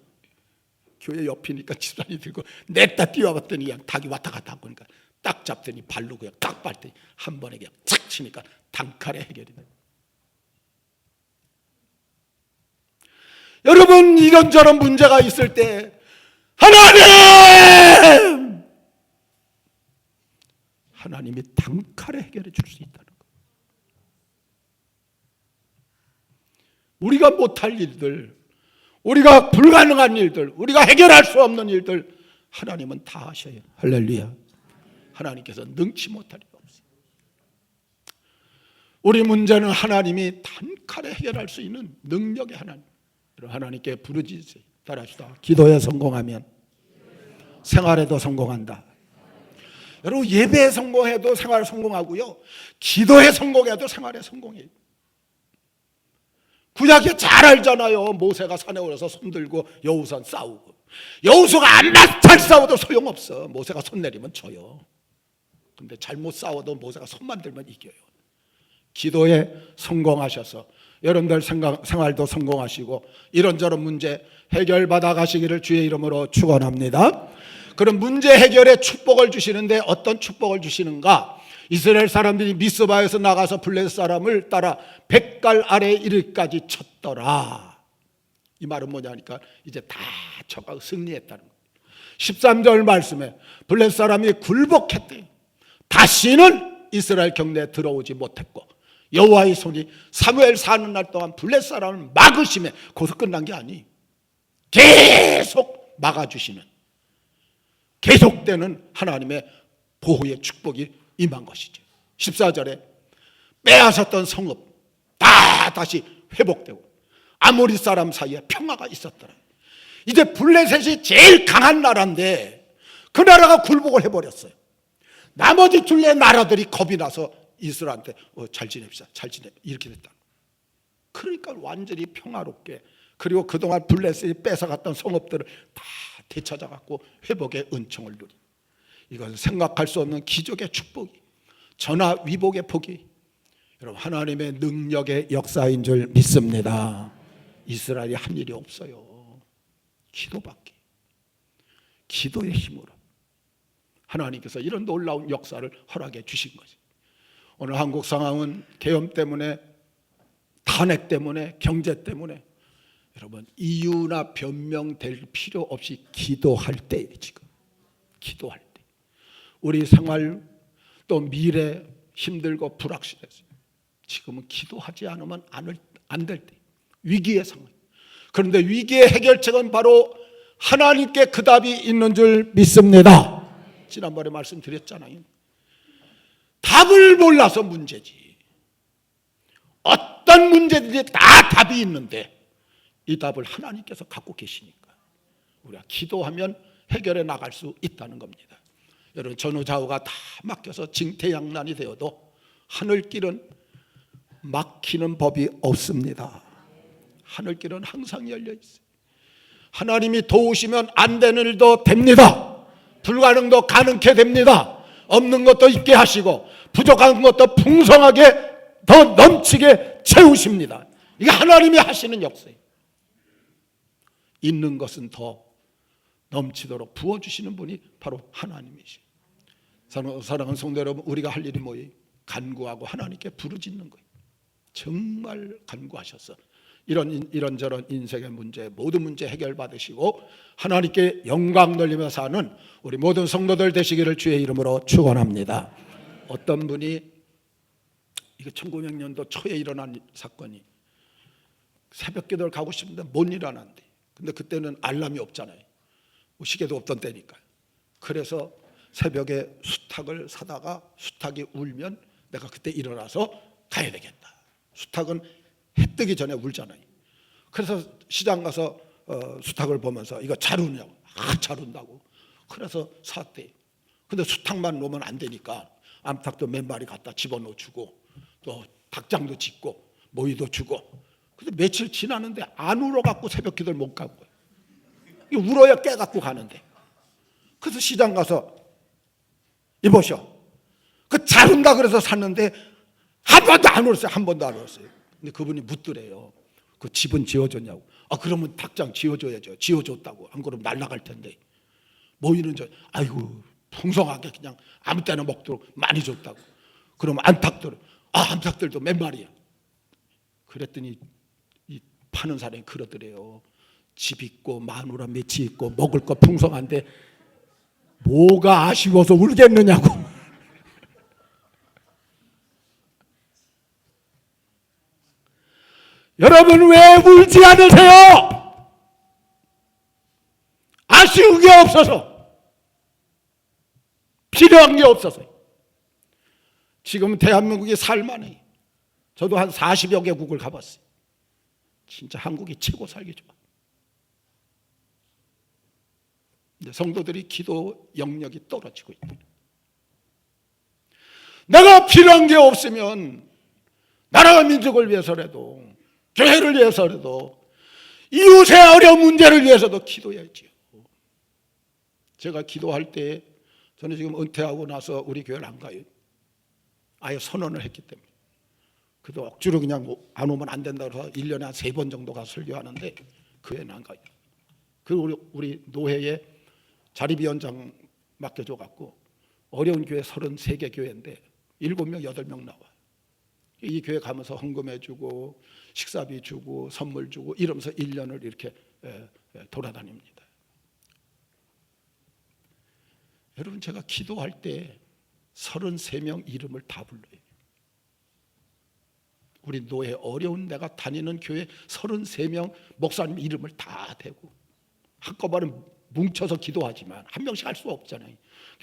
교회 옆이니까 집사님이 들고 냈다 뛰어봤더니 그냥 닭이 왔다 갔다 하고, 그러니까 딱 잡더니 발로 그냥 딱 밟더니 한 번에 그냥 착 치니까 단칼에 해결이 돼요. 여러분, 이런저런 문제가 있을 때 하나님이 단칼에 해결해 줄 수 있다는 거예요. 우리가 못할 일들, 우리가 불가능한 일들, 우리가 해결할 수 없는 일들 하나님은 다 하셔요. 할렐루야. 하나님께서 능치 못할 일 없어요. 우리 문제는 하나님이 단칼에 해결할 수 있는 능력의 하나님. 하나님께 부르짖으세요. 따라합시다. 기도에 성공하면 생활에도 성공한다. 여러분, 예배에 성공해도 생활에 성공하고요, 기도에 성공해도 생활에 성공해요. 구약에 잘 알잖아요. 모세가 산에 올라서 손 들고 여호수아는 싸우고, 여호수아가 안만 잘 싸워도 소용없어. 모세가 손 내리면 져요. 근데 잘못 싸워도 모세가 손만 들면 이겨요. 기도에 성공하셔서 여러분들 생활도 성공하시고 이런저런 문제 해결받아 가시기를 주의 이름으로 축원합니다. 그럼 문제 해결에 축복을 주시는데 어떤 축복을 주시는가? 이스라엘 사람들이 미스바에서 나가서 블레셋 사람을 따라 백갈 아래에 이르기까지 쳤더라. 이 말은 뭐냐니까 이제 다 쳐가고 승리했다는 거예요. 13절 말씀에 블레셋 사람이 굴복했대요. 다시는 이스라엘 경내에 들어오지 못했고, 여호와의 손이 사무엘 사는 날 동안 블레셋 사람을 막으심에 거기서 끝난 게 아니에요. 계속 막아주시는, 계속되는 하나님의 보호의 축복이 임한 것이죠. 14절에 빼앗았던 성읍 다 다시 회복되고 아모리 사람 사이에 평화가 있었더라. 이제 블레셋이 제일 강한 나라인데 그 나라가 굴복을 해버렸어요. 나머지 둘레 나라들이 겁이 나서 이스라엘한테 잘 지냅시다, 잘 지내, 이렇게 됐다. 그러니까 완전히 평화롭게, 그리고 그동안 블레셋이 뺏어갔던 성읍들을 다 되찾아갖고 회복의 은총을 누리. 이것은 생각할 수 없는 기적의 축복이, 전화위복의 복이 여러분 하나님의 능력의 역사인 줄 믿습니다. 이스라엘이 한 일이 없어요. 기도밖에. 기도의 힘으로 하나님께서 이런 놀라운 역사를 허락해 주신 거죠. 오늘 한국 상황은 계엄 때문에, 탄핵 때문에, 경제 때문에 여러분 이유나 변명될 필요 없이 기도할 때예요. 지금 기도할 때 우리 생활 또 미래 힘들고 불확실해서 지금은 기도하지 않으면 안 될 때, 위기의 상황. 그런데 위기의 해결책은 바로 하나님께 그 답이 있는 줄 믿습니다. 지난번에 말씀드렸잖아요. 답을 몰라서 문제지. 어떤 문제든지 다 답이 있는데 이 답을 하나님께서 갖고 계시니까 우리가 기도하면 해결해 나갈 수 있다는 겁니다. 여러분 전후좌우가 다 막혀서 징태양난이 되어도 하늘길은 막히는 법이 없습니다. 하늘길은 항상 열려 있어요. 하나님이 도우시면 안 되는 일도 됩니다. 불가능도 가능케 됩니다. 없는 것도 있게 하시고 부족한 것도 풍성하게 더 넘치게 채우십니다. 이게 하나님이 하시는 역사예요. 있는 것은 더 넘치도록 부어주시는 분이 바로 하나님이시죠. 사랑하는 성도 여러분, 우리가 할 일이 뭐예요? 간구하고 하나님께 부르짖는 거예요. 정말 간구하셔서 이런저런 인생의 문제, 모든 문제 해결받으시고 하나님께 영광 돌리며 사는 우리 모든 성도들 되시기를 주의 이름으로 축원합니다. 어떤 분이, 이거 1900년도 초에 일어난 사건이, 새벽 기도를 가고 싶은데 못 일어난대. 근데 그때는 알람이 없잖아요. 시계도 없던 때니까. 그래서 새벽에 수탉을 사다가 수탉이 울면 내가 그때 일어나서 가야 되겠다. 수탉은 해 뜨기 전에 울잖아요. 그래서 시장 가서 수탉을 보면서 이거 잘 우냐고. 잘 운다고. 그래서 샀대요. 근데 수탉만 놓으면 안 되니까 암탉도 몇 마리 갖다 집어넣어 주고 또 닭장도 짓고 모이도 주고. 근데 며칠 지나는데 안 울어갖고 새벽 기도를 못 가고 울어야 깨갖고 가는데. 그래서 시장 가서 이보셔. 그 잘 운다 그래서 샀는데 한 번도 안 울었어요. 한 번도 안 울었어요. 근데 그분이 묻더래요. 그 집은 지어줬냐고. 그러면 닭장 지어줘야죠. 지어줬다고. 안 그러면 날아갈 텐데. 모이는 아이고 풍성하게 그냥 아무 때나 먹도록 많이 줬다고. 그러면 암탉들도 몇 마리야. 그랬더니 이 파는 사람이 그러더래요. 집 있고 마누라 며칠 있고 먹을 거 풍성한데 뭐가 아쉬워서 울겠느냐고. 여러분 왜 울지 않으세요? 아쉬운 게 없어서, 필요한 게 없어서. 지금 대한민국이 살만해. 저도 한 40여 개국을 가봤어요. 진짜 한국이 최고 살기 좋아. 근데 성도들이 기도 영역이 떨어지고 있다. 내가 필요한 게 없으면 나라와 민족을 위해서라도, 교회를 위해서라도, 이웃의 어려운 문제를 위해서도 기도해야지요. 제가 기도할 때, 저는 지금 은퇴하고 나서 우리 교회를 안 가요. 아예 선언을 했기 때문에. 그래도 억지로 그냥 안 오면 안 된다고 해서 1년에 한 3번 정도 가서 설교하는데 그 애는 안 가요. 그리고 우리 노회에 자리비원장 맡겨줘갖고 어려운 교회 33개 교회인데 7명, 8명 나와. 이 교회 가면서 헌금해주고 식사비 주고 선물 주고 이러면서 1년을 이렇게 돌아다닙니다. 여러분 제가 기도할 때 33명 이름을 다 불러요. 우리 노예 어려운 내가 다니는 교회 33명 목사님 이름을 다 대고 한꺼번에 뭉쳐서 기도하지만 한 명씩 할 수 없잖아요.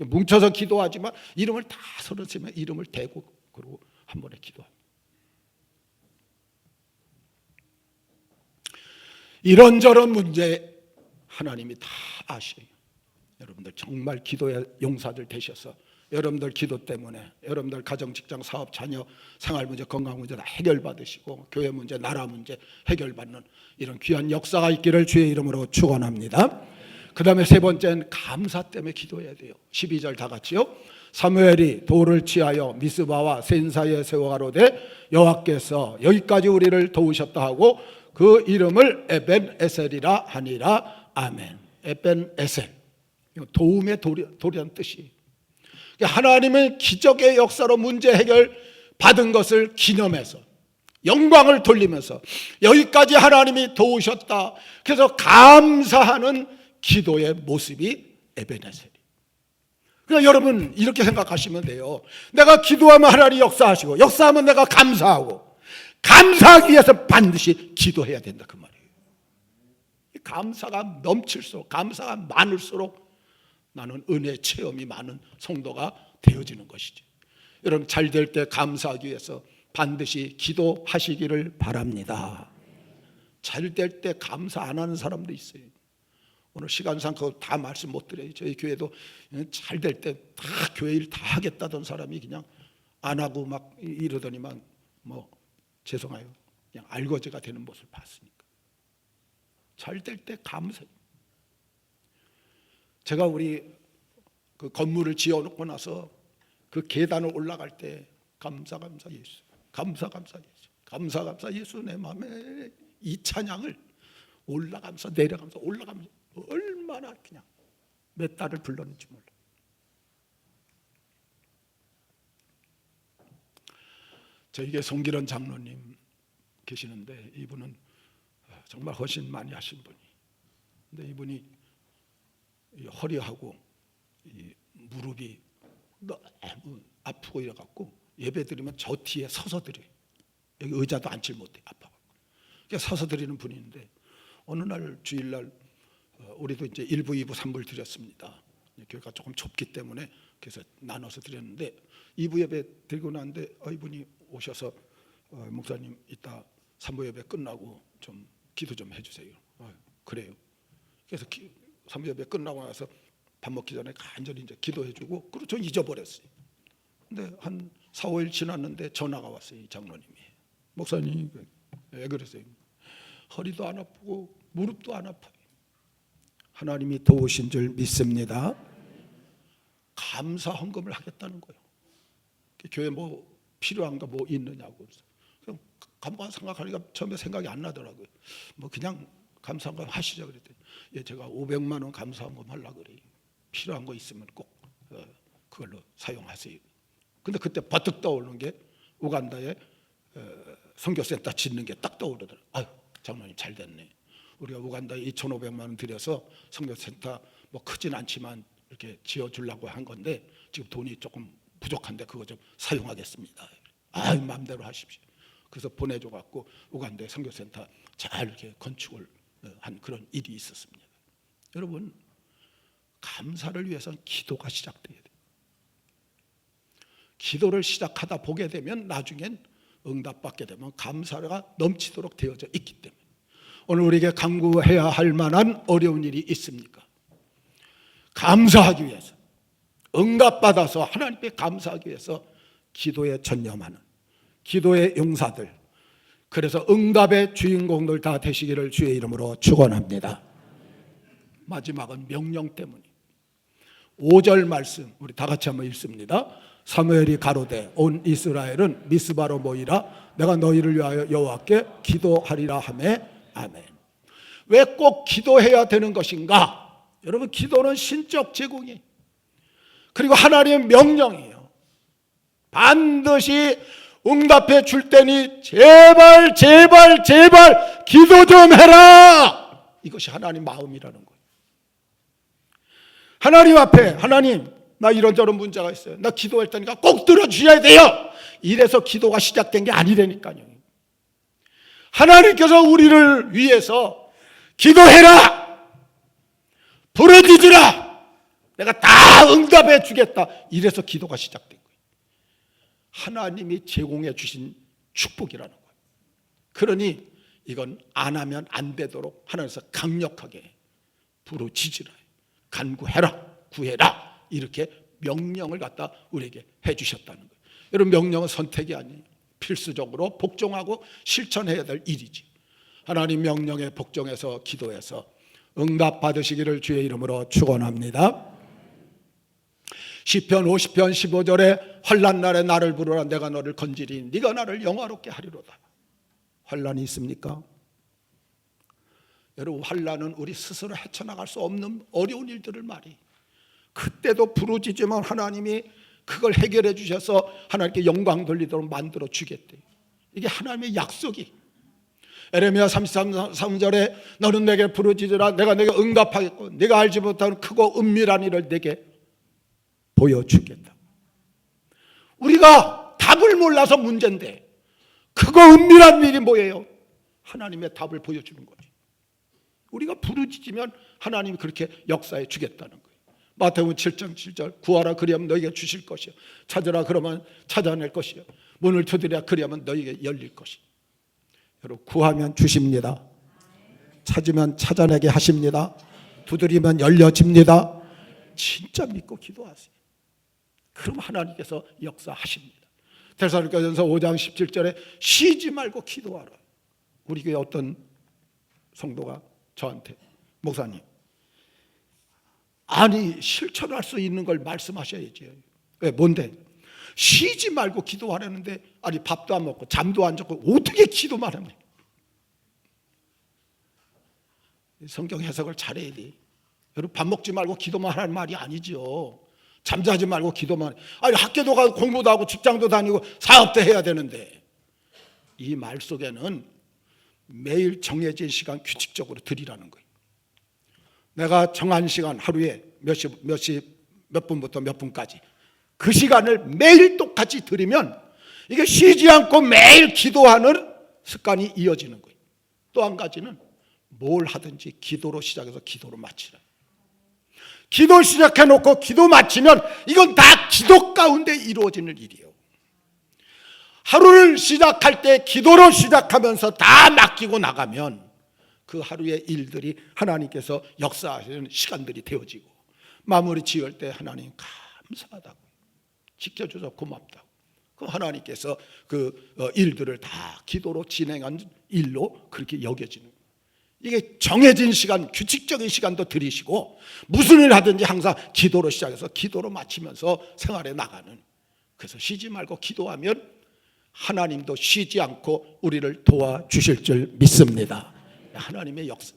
뭉쳐서 기도하지만 이름을 다 33명 이름을 대고 그러고 한 번에 기도합니다. 이런저런 문제 하나님이 다 아셔요. 여러분들 정말 기도의 용사들 되셔서 여러분들 기도 때문에 여러분들 가정, 직장, 사업, 자녀, 생활 문제, 건강 문제 다 해결받으시고 교회 문제, 나라 문제 해결받는 이런 귀한 역사가 있기를 주의 이름으로 축원합니다. 그 다음에 세 번째는 감사 때문에 기도해야 돼요. 12절 다 같이요. 사무엘이 돌을 취하여 미스바와 센 사이에 세워가로되 여호와께서 여기까지 우리를 도우셨다 하고 그 이름을 에벤에셀이라 하니라. 아멘. 에벤에셀, 도움의 돌이란 뜻이. 하나님은 기적의 역사로 문제 해결 받은 것을 기념해서 영광을 돌리면서 여기까지 하나님이 도우셨다. 그래서 감사하는 기도의 모습이 에벤에셀이. 그러니까 여러분 이렇게 생각하시면 돼요. 내가 기도하면 하나님이 역사하시고 역사하면 내가 감사하고 감사하기 위해서 반드시 기도해야 된다 그 말이에요. 감사가 넘칠수록 감사가 많을수록 나는 은혜 체험이 많은 성도가 되어지는 것이죠. 여러분 잘 될 때 감사하기 위해서 반드시 기도하시기를 바랍니다. 잘 될 때 감사 안 하는 사람도 있어요. 오늘 시간상 그거 다 말씀 못 드려요. 저희 교회도 잘 될 때 다 교회 일 다 하겠다던 사람이 그냥 안 하고 막 이러더니만 뭐 죄송해요. 그냥 알거지가 되는 모습을 봤으니까. 잘 될 때 감사해요. 제가 우리 그 건물을 지어놓고 나서 그 계단을 올라갈 때 감사 예수, 감사 예수, 감사 예수 내 마음에 이 찬양을 올라가면서 내려가면서 올라가면서 얼마나 그냥 몇 달을 불렀는지 몰라. 저에게 송기런 장로님 계시는데 이분은 정말 헌신 많이 하신 분이. 근데 이분이 이 허리하고 이 무릎이 너무 아프고 이래갖고 예배 드리면 저 뒤에 서서 드려요. 여기 의자도 앉질 못해 아파갖고. 그래서 서서 드리는 분인데 어느 날 주일날 우리도 이제 1부, 2부, 3부를 드렸습니다. 교회가 조금 좁기 때문에 그래서 나눠서 드렸는데 2부 예배 드리고 나는데 이분이 오셔서 목사님 이따 3부 예배 끝나고 좀 기도 좀 해주세요. 그래요. 그래서 3부 예배 끝나고 나서 밥 먹기 전에 간절히 이제 기도해주고 그리고 저 잊어버렸어요. 근데 한 4, 5일 지났는데 전화가 왔어요. 이 장로님이. 목사님 왜 그러세요? 허리도 안 아프고 무릎도 안 아파요. 하나님이 도우신 줄 믿습니다. 감사 헌금을 하겠다는 거예요. 교회 뭐 필요한가 뭐 있느냐고. 그럼 가만 생각하니까 처음에 생각이 안 나더라고요. 뭐 그냥 감사 헌금 하시죠 그랬더니 제가 500만 원 감사 헌금 하려고 그래요. 필요한 거 있으면 꼭 그걸로 사용하세요. 근데 그때 버뜩 떠오르는 게 우간다에 선교센터 짓는 게 딱 떠오르더라고요. 아유 장로님 잘 됐네. 우리가 우간다에 2,500만 원 들여서 선교센터 뭐 크진 않지만 이렇게 지어주려고 한 건데 지금 돈이 조금 부족한데 그거 좀 사용하겠습니다. 아유 마음대로 하십시오. 그래서 보내줘갖고 우간다에 선교센터 잘 이렇게 건축을 한 그런 일이 있었습니다. 여러분 감사를 위해서는 기도가 시작돼야 돼요. 기도를 시작하다 보게 되면 나중엔 응답받게 되면 감사가 넘치도록 되어져 있기 때문에 오늘 우리에게 간구해야 할 만한 어려운 일이 있습니까? 감사하기 위해서 응답받아서 하나님께 감사하기 위해서 기도에 전념하는 기도의 용사들, 그래서 응답의 주인공들 다 되시기를 주의 이름으로 축원합니다. 마지막은 명령 때문입니다. 5절 말씀 우리 다 같이 한번 읽습니다. 사무엘이 가로되 온 이스라엘은 미스바로 모이라 내가 너희를 위하여 여호와께 기도하리라 하매 아멘. 왜 꼭 기도해야 되는 것인가? 여러분 기도는 신적 제공이에요. 그리고 하나님의 명령이에요. 반드시 응답해 줄 테니 제발 기도 좀 해라. 이것이 하나님 마음이라는 거예요. 하나님 앞에 하나님 나 이런저런 문제가 있어요. 나 기도할 테니까 꼭 들어주셔야 돼요. 이래서 기도가 시작된 게 아니라니까요. 하나님께서 우리를 위해서 기도해라, 부르짖으라, 내가 다 응답해 주겠다. 이래서 기도가 시작된 거예요. 하나님이 제공해 주신 축복이라는 거예요. 그러니 이건 안 하면 안 되도록 하나님께서 강력하게 부르짖으라, 간구해라, 구해라, 이렇게 명령을 갖다 우리에게 해주셨다는 거예요. 여러분, 명령은 선택이 아니에요. 필수적으로 복종하고 실천해야 될 일이지. 하나님 명령에 복종해서 기도해서 응답 받으시기를 주의 이름으로 축원합니다. 시편 50편 15절에 환난 날에 나를 부르라, 내가 너를 건지리, 네가 나를 영화롭게 하리로다. 환난이 있습니까? 여러분, 환난은 우리 스스로 헤쳐나갈 수 없는 어려운 일들을 말이, 그때도 부르짖으면 하나님이 그걸 해결해 주셔서 하나님께 영광 돌리도록 만들어 주겠대요. 이게 하나님의 약속이. 에레미야 33절에 너는 내게 부르짖으라, 내가 내게 응답하겠고 네가 알지 못하는 크고 은밀한 일을 내게 보여주겠다. 우리가 답을 몰라서 문제인데 크고 은밀한 일이 뭐예요? 하나님의 답을 보여주는 거지. 우리가 부르짖으면 하나님이 그렇게 역사해 주겠다는 거예요. 마태복음 7장 7절, 구하라 그리하면 너희에게 주실 것이요, 찾으라 그러면 찾아낼 것이요, 문을 두드리라 그리하면 너희에게 열릴 것이요. 여러분, 구하면 주십니다. 찾으면 찾아내게 하십니다. 두드리면 열려집니다. 진짜 믿고 기도하세요. 그럼 하나님께서 역사하십니다. 데살로니가전서 5장 17절에 쉬지 말고 기도하라. 우리 교회 어떤 성도가 저한테, 목사님, 아니 실천할 수 있는 걸 말씀하셔야지. 왜? 뭔데? 쉬지 말고 기도하라는데, 아니 밥도 안 먹고 잠도 안 자고 어떻게 기도만 하면? 성경 해석을 잘해야 돼. 여러분, 밥 먹지 말고 기도만 하라는 말이 아니죠. 잠자지 말고 기도만. 아니 학교도 가고 공부도 하고 직장도 다니고 사업도 해야 되는데, 이 말 속에는 매일 정해진 시간 규칙적으로 드리라는 거예요. 내가 정한 시간, 하루에 몇 분부터 몇 분까지, 그 시간을 매일 똑같이 드리면 이게 쉬지 않고 매일 기도하는 습관이 이어지는 거예요. 또 한 가지는 뭘 하든지 기도로 시작해서 기도로 마치라. 기도 시작해놓고 기도 마치면 이건 다 기도 가운데 이루어지는 일이에요. 하루를 시작할 때 기도로 시작하면서 다 맡기고 나가면 그 하루의 일들이 하나님께서 역사하시는 시간들이 되어지고, 마무리 지을 때 하나님 감사하다고, 지켜줘서 고맙다고, 그 하나님께서 그 일들을 다 기도로 진행한 일로 그렇게 여겨지는 거예요. 이게 정해진 시간, 규칙적인 시간도 들이시고, 무슨 일 하든지 항상 기도로 시작해서 기도로 마치면서 생활에 나가는, 그래서 쉬지 말고 기도하면 하나님도 쉬지 않고 우리를 도와주실 줄 믿습니다. 하나님의 역사.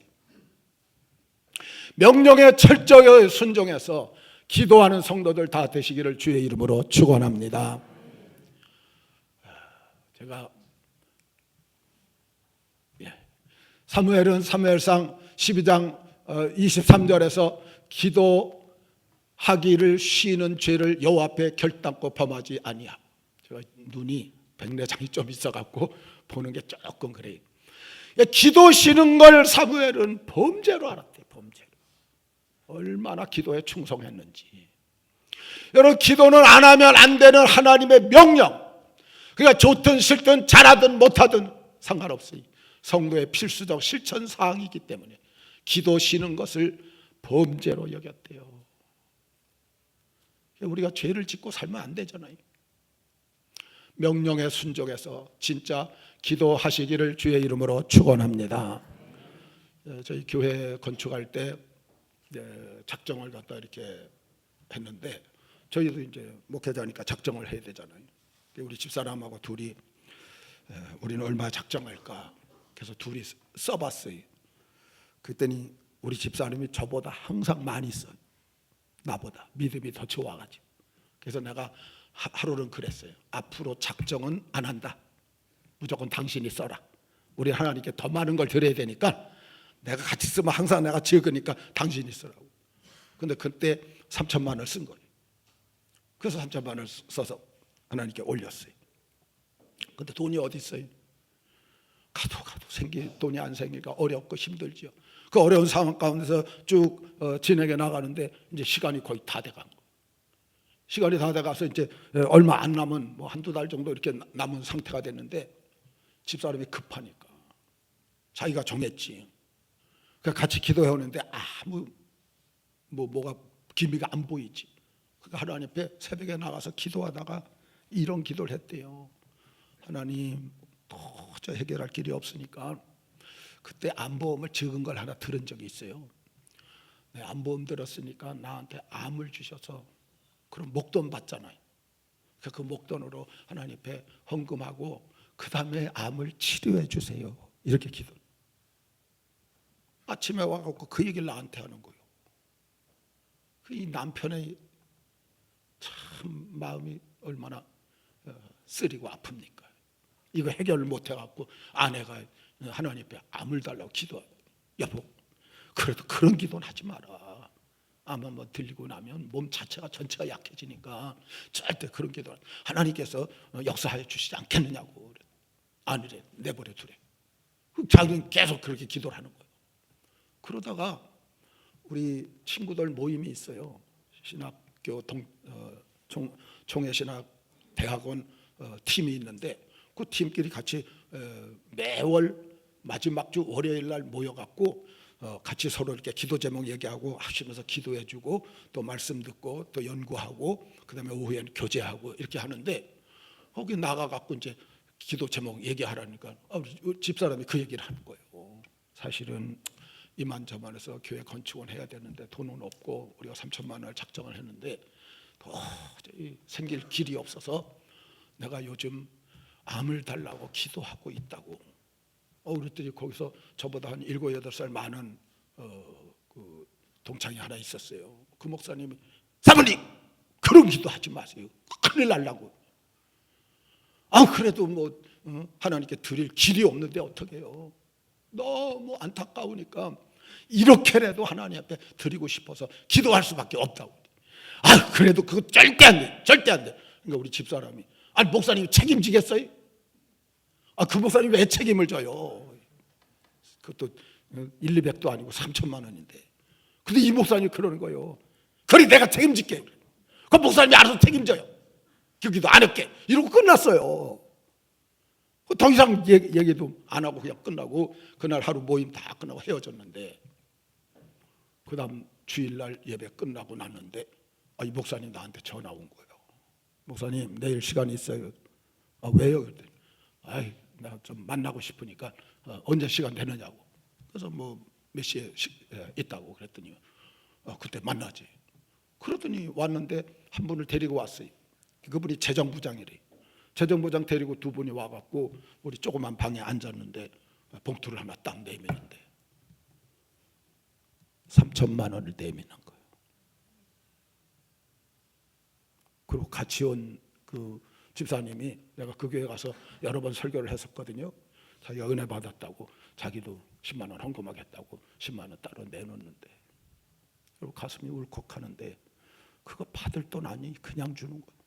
명령에 철저히 순종해서 기도하는 성도들 다 되시기를 주의 이름으로 축원합니다. 제가 사무엘은 사무엘상 12장 23절에서 기도하기를 쉬는 죄를 여호와 앞에 결단코 범하지 아니함. 제가 눈이 백내장이 좀 있어갖고 보는 게 조금 그래요. 기도 쉬는 걸 사무엘은 범죄로 알았대요. 범죄로. 얼마나 기도에 충성했는지. 여러분, 기도는 안 하면 안 되는 하나님의 명령. 그러니까 좋든 싫든 잘하든 못하든 상관없어요. 성도의 필수적 실천 사항이기 때문에 기도 쉬는 것을 범죄로 여겼대요. 우리가 죄를 짓고 살면 안 되잖아요. 명령에 순종해서 진짜 기도하시기를 주의 이름으로 축원합니다. 저희 교회 건축할 때 작정을 갖다 이렇게 했는데, 저희도 이제 목회자니까 작정을 해야 되잖아요. 우리 집사람하고 둘이 우리는 얼마 작정할까? 그래서 둘이 써봤어요. 그랬더니 우리 집사람이 저보다 항상 많이 써요. 나보다 믿음이 더 좋아가지고. 그래서 내가 하루는 그랬어요. 앞으로 작정은 안 한다. 무조건 당신이 써라. 우리 하나님께 더 많은 걸 드려야 되니까 내가 같이 쓰면 항상 내가 적으니까 당신이 쓰라고. 근데 그때 3천만 원을 쓴 거예요. 그래서 3천만 원을 써서 하나님께 올렸어요. 근데 돈이 어디 있어요? 가도 돈이 안 생기니까 어렵고 힘들죠. 그 어려운 상황 가운데서 쭉 진행해 나가는데 이제 시간이 거의 다 돼간 거예요. 시간이 다 돼가서 이제 얼마 안 남은, 뭐 한두 달 정도 이렇게 남은 상태가 됐는데, 집사람이 급하니까 자기가 정했지. 그러니까 같이 기도해오는데 아무 뭐가 기미가 안 보이지. 그러니까 하나님 앞에 새벽에 나가서 기도하다가 이런 기도를 했대요. 하나님, 도저히 해결할 길이 없으니까. 그때 암보험을 적은 걸 하나 들은 적이 있어요. 네, 암보험 들었으니까 나한테 암을 주셔서 그럼 목돈 받잖아요. 그 목돈으로 하나님 앞에 헌금하고 그 다음에 암을 치료해 주세요. 이렇게 기도. 아침에 와갖고 그 얘기를 나한테 하는 거예요. 이 남편의 참 마음이 얼마나 쓰리고 아픕니까? 이거 해결을 못 해갖고 아내가 하나님 앞에 암을 달라고 기도해요. 여보, 그래도 그런 기도는 하지 마라. 암 한번 들리고 나면 몸 자체가 전체가 약해지니까 절대 그런 기도 하나님께서 역사하여 주시지 않겠느냐고. 아니래, 내버려 두래. 자기는 계속 그렇게 기도를 하는 거예요. 그러다가 우리 친구들 모임이 있어요. 신학교 총회신학 대학원 팀이 있는데 그 팀끼리 같이 매월 마지막 주 월요일 날 모여갖고 같이 서로 이렇게 기도 제목 얘기하고 하시면서 기도해주고 또 말씀 듣고 또 연구하고 그다음에 오후에는 교제하고 이렇게 하는데 거기 나가갖고 이제 기도 제목 얘기하라니까 집사람이 그 얘기를 하는 거예요. 사실은 이만저만해서 교회 건축은 해야 되는데 돈은 없고 우리가 3천만 원을 작정을 했는데 도저히 생길 길이 없어서 내가 요즘 암을 달라고 기도하고 있다고. 그랬더니 거기서 저보다 한 7, 8살 많은 그 동창이 하나 있었어요. 그 목사님이 사모님 그런 기도하지 마세요. 큰일 날라고. 그래도 뭐 하나님께 드릴 길이 없는데 어떻게 해요. 너무 안타까우니까 이렇게라도 하나님 앞에 드리고 싶어서 기도할 수밖에 없다고. 그래도 그거 절대 안 돼. 절대 안 돼. 그러니까 우리 집사람이 목사님이 책임지겠어요? 그 목사님 왜 책임을 져요? 그것도 1, 200도 아니고 3천만 원인데. 근데 이 목사님이 그러는 거예요. 그래 내가 책임질게. 그 목사님이 알아서 책임져요. 기도 안 할게. 이러고 끝났어요. 더 이상 얘기도 안 하고 그냥 끝나고 그날 하루 모임 다 끝나고 헤어졌는데 그 다음 주일날 예배 끝나고 났는데 이 목사님 나한테 전화 온 거예요. 목사님 내일 시간 있어요. 왜요? 그랬더니 나 좀 만나고 싶으니까 언제 시간 되느냐고. 그래서 뭐 몇 시에 있다고 그랬더니 그때 만나지. 그러더니 왔는데 한 분을 데리고 왔어요. 그분이 재정부장이래. 재정부장 데리고 두 분이 와갖고 우리 조그만 방에 앉았는데 봉투를 하나 딱 내미는데 3천만 원을 내미는 거예요. 그리고 같이 온 그 집사님이 내가 그 교회 가서 여러 번 설교를 했었거든요. 자기가 은혜 받았다고 자기도 10만 원 헌금하겠다고 10만 원 따로 내놓는데 그리고 가슴이 울컥하는데 그거 받을 돈 아니 그냥 주는 거예요.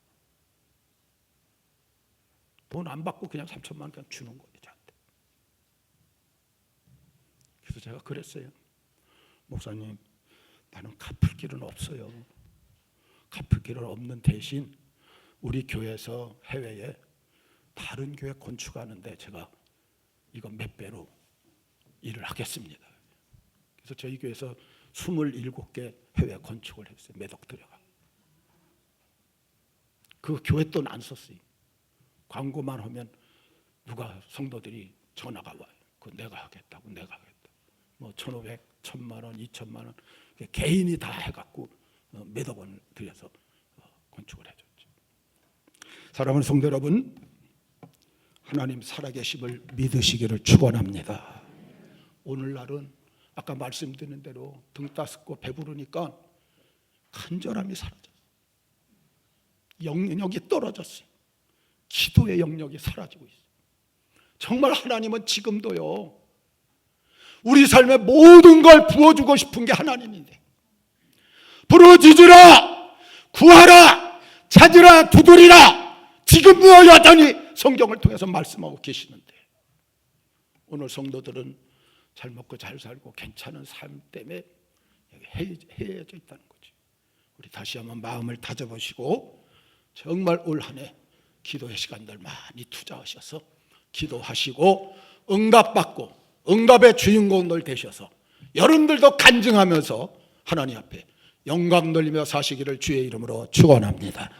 돈 안 받고 그냥 3천만 원 그냥 주는 거예요 저한테. 그래서 제가 그랬어요. 목사님 나는 갚을 길은 없어요. 갚을 길은 없는 대신 우리 교회에서 해외에 다른 교회 건축하는데 제가 이거 몇 배로 일을 하겠습니다. 그래서 저희 교회에서 27개 해외 건축을 했어요. 몇 억 들여가. 그 교회 돈 안 썼어요. 광고만 하면 누가 성도들이 전화가 와요. 그거 내가 하겠다고 내가 하겠다. 뭐 1,500, 1,000만 원, 2,000만 원 개인이 다 해갖고 몇억 원 들여서 건축을 해줬죠. 사랑하는 성도 여러분, 하나님 살아계심을 믿으시기를 축원합니다. 오늘날은 아까 말씀드린 대로 등 따숩고 배부르니까 간절함이 사라졌어요. 영역이 떨어졌어요. 기도의 영역이 사라지고 있어요. 정말 하나님은 지금도요 우리 삶에 모든 걸 부어주고 싶은 게 하나님인데 부르짖으라 구하라 찾으라 두드리라 지금도 여전히 성경을 통해서 말씀하고 계시는데 오늘 성도들은 잘 먹고 잘 살고 괜찮은 삶 때문에 해해져 있다는 거죠. 우리 다시 한번 마음을 다져보시고 정말 올 한 해 기도의 시간들 많이 투자하셔서 기도하시고 응답받고 응답의 주인공들 되셔서 여러분들도 간증하면서 하나님 앞에 영광 돌리며 사시기를 주의 이름으로 축원합니다.